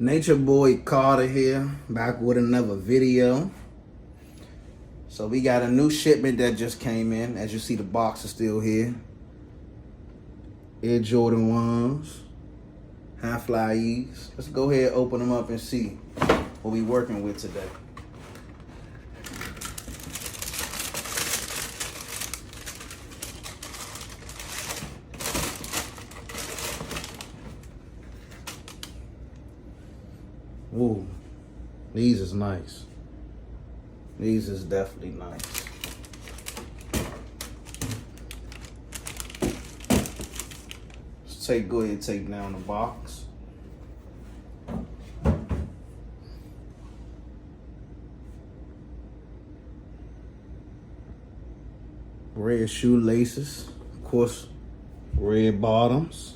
Nature Boy Carter here, back with another video. So we got a new shipment that just came in. As you see, the box is still here. Air Jordan 1s, High Fly E's. Let's go ahead and open them up and see what we working with today. Ooh, these is nice. These is definitely nice. Let's go ahead and take down the box. Red shoelaces, of course, red bottoms.